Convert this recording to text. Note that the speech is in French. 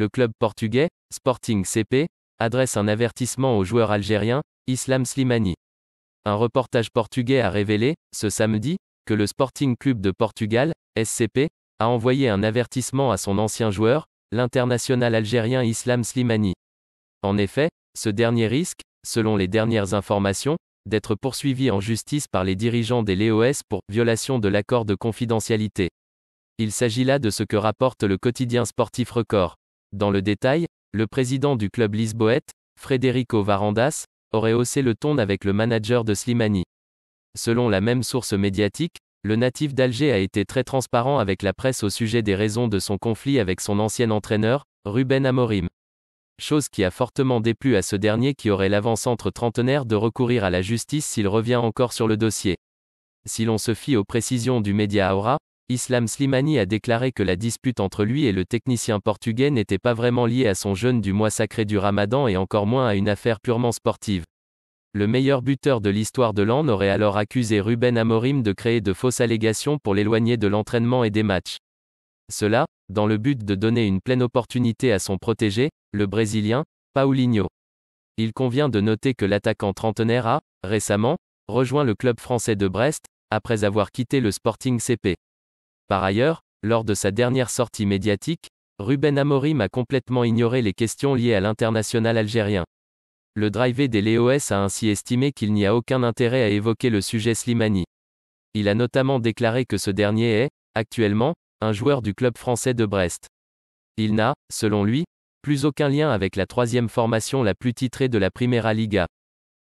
le club portugais, Sporting CP, adresse un avertissement au joueur algérien, Islam Slimani. Un reportage portugais a révélé, ce samedi, que le Sporting Clube de Portugal, SCP, a envoyé un avertissement à son ancien joueur, l'international algérien Islam Slimani. En effet, ce dernier risque, selon les dernières informations, d'être poursuivi en justice par les dirigeants des LEOS pour violation de l'accord de confidentialité. Il s'agit là de ce que rapporte le quotidien sportif Record. Dans le détail, le président du club lisboète, Frederico Varandas, aurait haussé le ton avec le manager de Slimani. Selon la même source médiatique, le natif d'Alger a été très transparent avec la presse au sujet des raisons de son conflit avec son ancien entraîneur, Ruben Amorim. Chose qui a fortement déplu à ce dernier qui aurait l'avant-centre trentenaire de recourir à la justice s'il revient encore sur le dossier. Si l'on se fie aux précisions du média Aura, Islam Slimani a déclaré que la dispute entre lui et le technicien portugais n'était pas vraiment liée à son jeûne du mois sacré du Ramadan et encore moins à une affaire purement sportive. Le meilleur buteur de l'histoire de l'AN aurait alors accusé Ruben Amorim de créer de fausses allégations pour l'éloigner de l'entraînement et des matchs. Cela, dans le but de donner une pleine opportunité à son protégé, le Brésilien, Paulinho. Il convient de noter que l'attaquant trentenaire a, récemment, rejoint le club français de Brest, après avoir quitté le Sporting CP. Par ailleurs, lors de sa dernière sortie médiatique, Ruben Amorim a complètement ignoré les questions liées à l'international algérien. Le driver des LEOS a ainsi estimé qu'il n'y a aucun intérêt à évoquer le sujet Slimani. Il a notamment déclaré que ce dernier est, actuellement, un joueur du club français de Brest. Il n'a, selon lui, plus aucun lien avec la troisième formation la plus titrée de la Primera Liga.